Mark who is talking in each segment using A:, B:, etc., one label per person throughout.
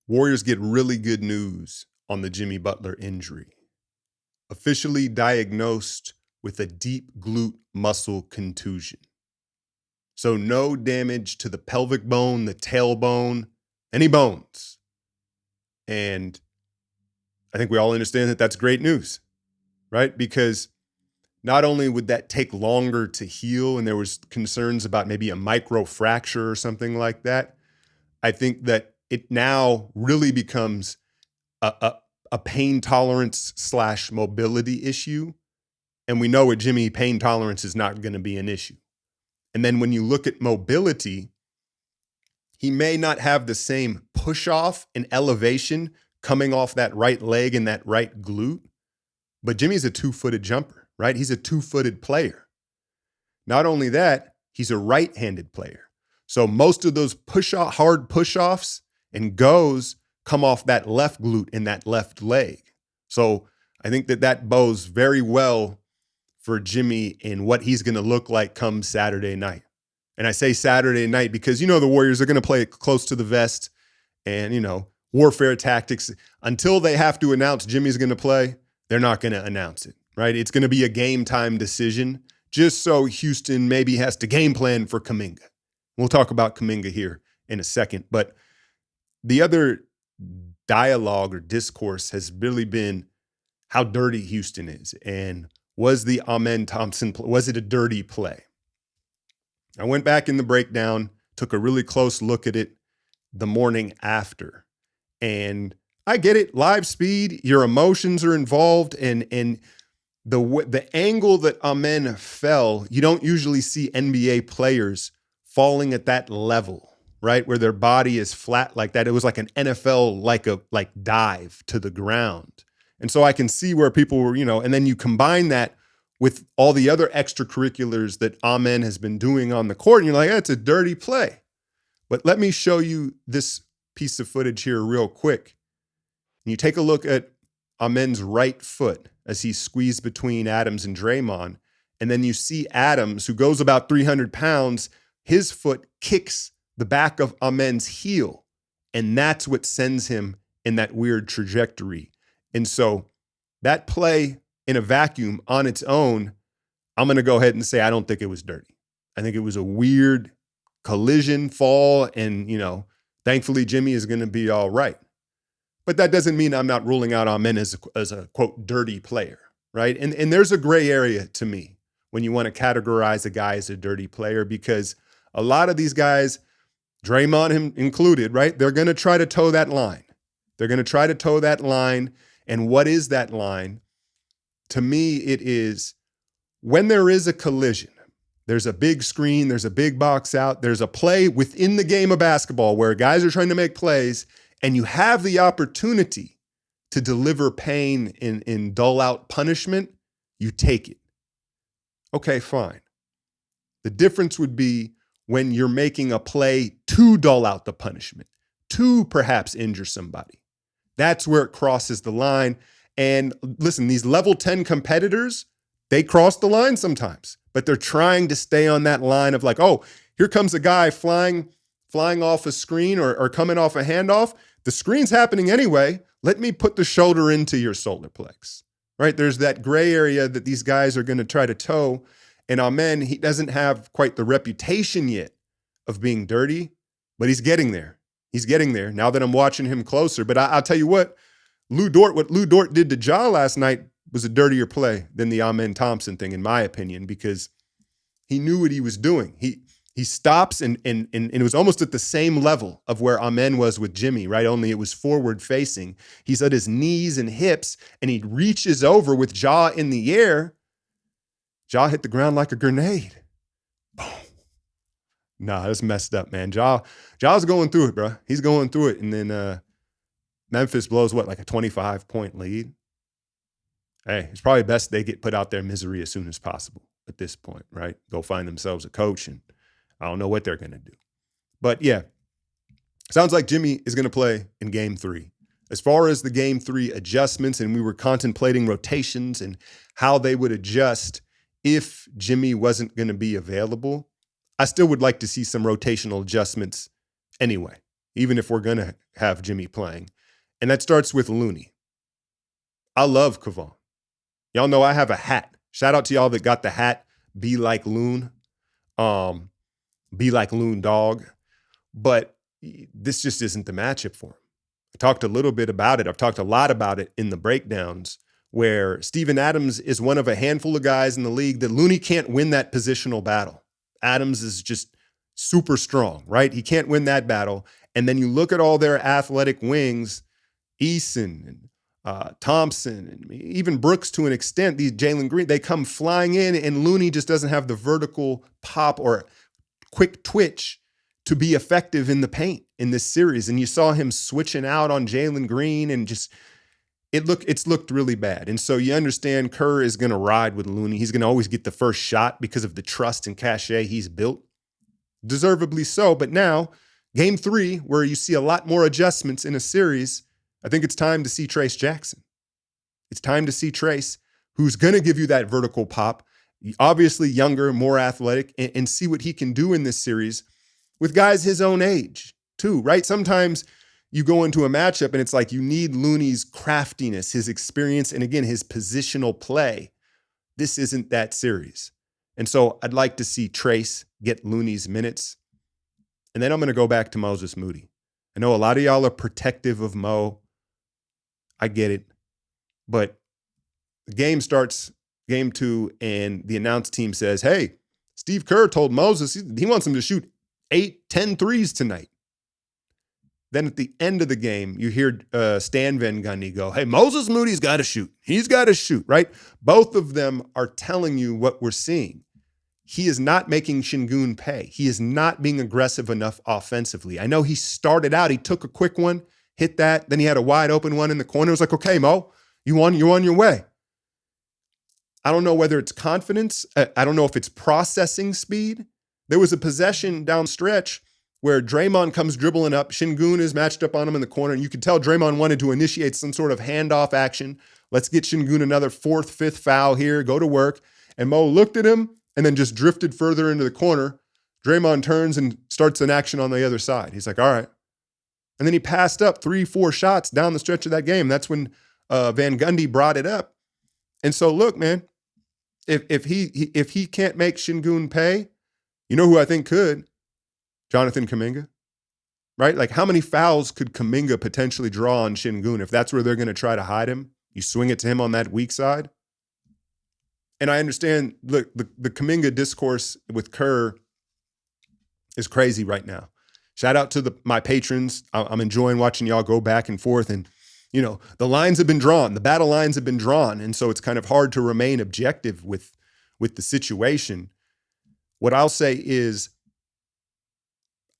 A: Warriors get really good news on the Jimmy Butler injury. Officially diagnosed with a deep glute muscle contusion. So no damage to the pelvic bone, the tailbone, any bones. And I think we all understand that that's great news, right? Because not only would that take longer to heal, and there was concerns about maybe a micro fracture or something like that, I think that it now really becomes a pain tolerance / mobility issue. And we know with Jimmy, pain tolerance is not going to be an issue. And then when you look at mobility, he may not have the same push off and elevation coming off that right leg and that right glute, but Jimmy's a 2-footed jumper, right? He's a 2-footed player. Not only that, he's a right-handed player. So most of those hard push-offs and goes come off that left glute and that left leg. So I think that bodes very well for Jimmy in what he's going to look like come Saturday night. And I say Saturday night because, the Warriors are going to play it close to the vest and, warfare tactics. Until they have to announce Jimmy's going to play, they're not going to announce it, right? It's going to be a game time decision just so Houston maybe has to game plan for Kuminga. We'll talk about Kuminga here in a second. But the other dialogue or discourse has really been how dirty Houston is. And was the Amen Thompson, was it a dirty play? I went back in the breakdown, took a really close look at it the morning after. And I get it, live speed, your emotions are involved. And the angle that Amen fell, you don't usually see NBA players falling at that level, right? Where their body is flat like that. It was like an NFL, like dive to the ground. And so I can see where people were, and then you combine that with all the other extracurriculars that Amen has been doing on the court. And you're like, it's a dirty play. But let me show you this piece of footage here real quick. And you take a look at Amen's right foot as he's squeezed between Adams and Draymond. And then you see Adams, who goes about 300 pounds, his foot kicks the back of Amen's heel. And that's what sends him in that weird trajectory. And so that play in a vacuum on its own, I'm going to go ahead and say I don't think it was dirty. I think it was a weird collision fall. And, thankfully Jimmy is going to be all right. But that doesn't mean I'm not ruling out Amen as a quote, dirty player, right? And there's a gray area to me when you want to categorize a guy as a dirty player, because a lot of these guys, Draymond him included, right? They're going to try to toe that line. They're going to try to toe that line. And what is that line? To me, it is when there is a collision, there's a big screen, there's a big box out, there's a play within the game of basketball where guys are trying to make plays, and you have the opportunity to deliver pain in dull out punishment, you take it. Okay, fine. The difference would be when you're making a play to dull out the punishment, to perhaps injure somebody. That's where it crosses the line. And listen, these level 10 competitors, they cross the line sometimes, but they're trying to stay on that line of like, oh, here comes a guy flying off a screen or coming off a handoff. The screen's happening anyway. Let me put the shoulder into your solar plex, right? There's that gray area that these guys are going to try to toe. And Amen, he doesn't have quite the reputation yet of being dirty, but he's getting there. He's getting there now that I'm watching him closer. But I'll tell you what Lou Dort did to Ja last night was a dirtier play than the Amen Thompson thing, in my opinion, because he knew what he was doing. He stops and it was almost at the same level of where Amen was with Jimmy, right? Only it was forward facing. He's at his knees and hips and he reaches over with Ja in the air. Ja hit the ground like a grenade. Boom. Nah, that's messed up, man. Ja's going through it, bro. He's going through it. And then Memphis blows like a 25-point lead. Hey, it's probably best they get put out their misery as soon as possible at this point, right? Go find themselves a coach, and I don't know what they're going to do. But yeah, sounds like Jimmy is going to play in game 3. As far as the game 3 adjustments, and we were contemplating rotations and how they would adjust if Jimmy wasn't going to be available, I still would like to see some rotational adjustments anyway. even if we're going to have Jimmy playing. And that starts with Looney. I love Kevon. Y'all know I have a hat. Shout out to y'all that got the hat, Be Like Loon. Be Like Loon Dog. But this just isn't the matchup for him. I talked a little bit about it. I've talked a lot about it in the breakdowns, where Steven Adams is one of a handful of guys in the league that Looney can't win that positional battle. Adams is just super strong, right? He can't win that battle. And then you look at all their athletic wings, Eason and Thompson, and even Brooks to an extent, these Jalen Green, they come flying in, and Looney just doesn't have the vertical pop or quick twitch to be effective in the paint in this series. And you saw him switching out on Jalen Green, and just it's looked really bad. And so you understand Kerr is going to ride with Looney. He's going to always get the first shot because of the trust and cachet he's built. Deservedly so. But now, game 3, where you see a lot more adjustments in a series, I think it's time to see Trace Jackson. It's time to see Trace, who's going to give you that vertical pop, obviously younger, more athletic, and see what he can do in this series with guys his own age too, right? Sometimes you go into a matchup and it's like you need Looney's craftiness, his experience, and again, his positional play. This isn't that series. And so I'd like to see Trace get Looney's minutes. And then I'm going to go back to Moses Moody. I know a lot of y'all are protective of Mo. I get it. But the game starts, game 2, and the announce team says, hey, Steve Kerr told Moses he wants him to shoot 8-10 threes tonight. Then at the end of the game, you hear Stan Van Gundy go, hey, Moses Moody's got to shoot. He's got to shoot, right? Both of them are telling you what we're seeing. He is not making Şengün pay. He is not being aggressive enough offensively. I know he started out, he took a quick one, hit that, then he had a wide open one in the corner. It was like, okay, Mo, you're on your way. I don't know whether it's confidence. I don't know if it's processing speed. There was a possession down stretch where Draymond comes dribbling up. Şengün is matched up on him in the corner, and you could tell Draymond wanted to initiate some sort of handoff action. Let's get Şengün another 4th, 5th foul here, go to work. And Mo looked at him and then just drifted further into the corner. Draymond turns and starts an action on the other side. He's like, all right. And then he passed up 3-4 shots down the stretch of that game. That's when Van Gundy brought it up. And so, look, man, if he can't make Şengün pay, you know who I think could? Jonathan Kuminga, right? Like, how many fouls could Kuminga potentially draw on Şengün if that's where they're going to try to hide him? You swing it to him on that weak side. And I understand, look, the Kuminga discourse with Kerr is crazy right now. Shout out to my patrons. I'm enjoying watching y'all go back and forth. And, you know, the lines have been drawn. The battle lines have been drawn. And so it's kind of hard to remain objective with the situation. What I'll say is,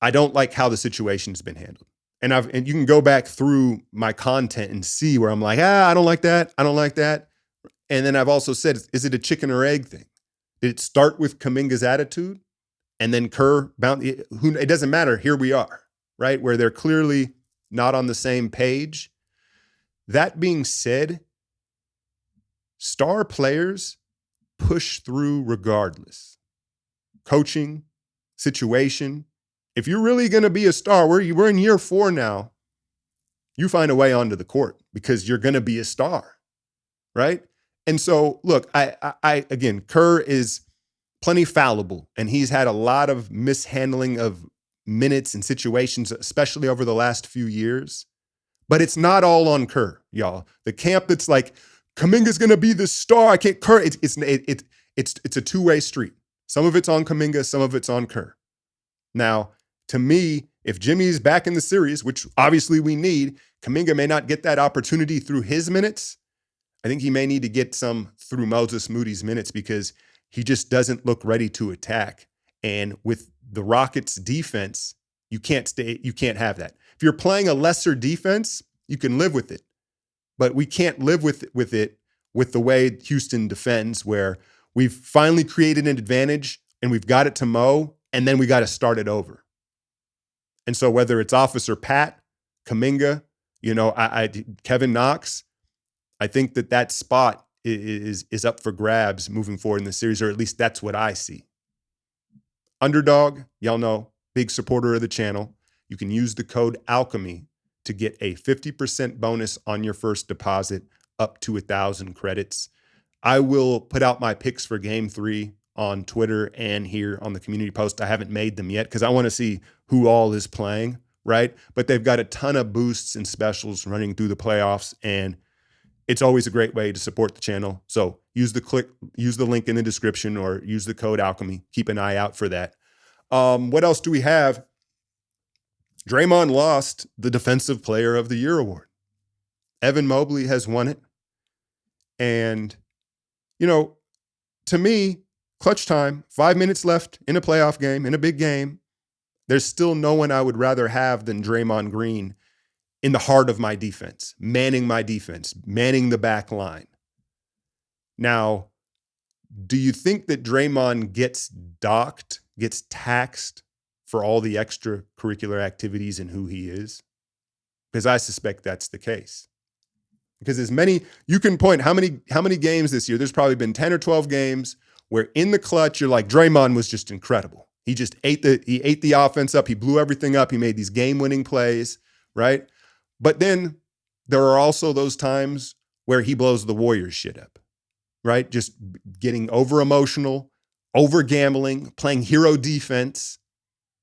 A: I don't like how the situation's been handled. And you can go back through my content and see where I'm like, I don't like that. I don't like that. And then I've also said, is it a chicken or egg thing? Did it start with Kuminga's attitude? And then Kerr it doesn't matter. Here we are, right? Where they're clearly not on the same page. That being said, star players push through regardless. Coaching, situation. If you're really going to be a star, we're in year 4 now, you find a way onto the court because you're going to be a star, right? And so, look, I again, Kerr is plenty fallible, and he's had a lot of mishandling of minutes and situations, especially over the last few years. But it's not all on Kerr, y'all. The camp that's like, Kuminga's going to be the star. I can't Kerr. It's a two-way street. Some of it's on Kuminga, some of it's on Kerr. Now, to me, if Jimmy's back in the series, which obviously we need, Kuminga may not get that opportunity through his minutes. I think he may need to get some through Moses Moody's minutes because he just doesn't look ready to attack. And with the Rockets' defense, you can't have that. If you're playing a lesser defense, you can live with it. But we can't live with it with the way Houston defends, where we've finally created an advantage and we've got it to Mo, and then we got to start it over. And so whether it's Officer Pat, Kuminga, Kevin Knox, I think that spot is up for grabs moving forward in the series, or at least that's what I see. Underdog, y'all know, big supporter of the channel. you can use the code Alchemy to get a 50% bonus on your first deposit up to 1,000 credits. I will put out my picks for game 3 on Twitter and here on the community post. I haven't made them yet because I want to see who all is playing, right? But they've got a ton of boosts and specials running through the playoffs, and it's always a great way to support the channel. So use the link in the description or use the code Alchemy. Keep an eye out for that. What else do we have? Draymond lost the Defensive Player of the Year award. Evan Mobley has won it. And, you know, to me, clutch time, 5 minutes left in a playoff game, in a big game. There's still no one I would rather have than Draymond Green in the heart of my defense, manning the back line. Now, do you think that Draymond gets docked, gets taxed for all the extracurricular activities and who he is? Because I suspect that's the case. Because you can point how many games this year, there's probably been 10 or 12 games where in the clutch, you're like, Draymond was just incredible. He just ate the offense up. He blew everything up. He made these game-winning plays, right? But then there are also those times where he blows the Warriors shit up, right? Just getting over-emotional, over-gambling, playing hero defense.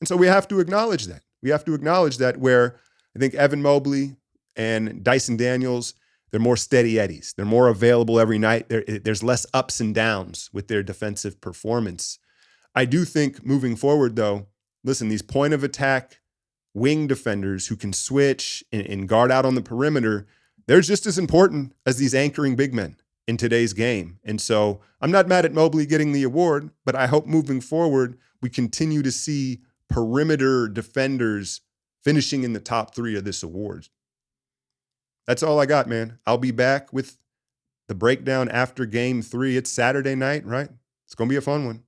A: And so we have to acknowledge that. We have to acknowledge that where I think Evan Mobley and Dyson Daniels, they're more steady eddies. They're more available every night. There's less ups and downs with their defensive performance. I do think moving forward, though, listen, these point of attack wing defenders who can switch and guard out on the perimeter, they're just as important as these anchoring big men in today's game. And so I'm not mad at Mobley getting the award, but I hope moving forward, we continue to see perimeter defenders finishing in the top 3 of this award. That's all I got, man. I'll be back with the breakdown after game 3. It's Saturday night, right? It's going to be a fun one.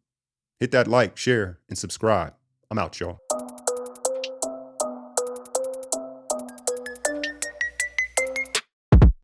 A: Hit that like, share, and subscribe. I'm out, y'all.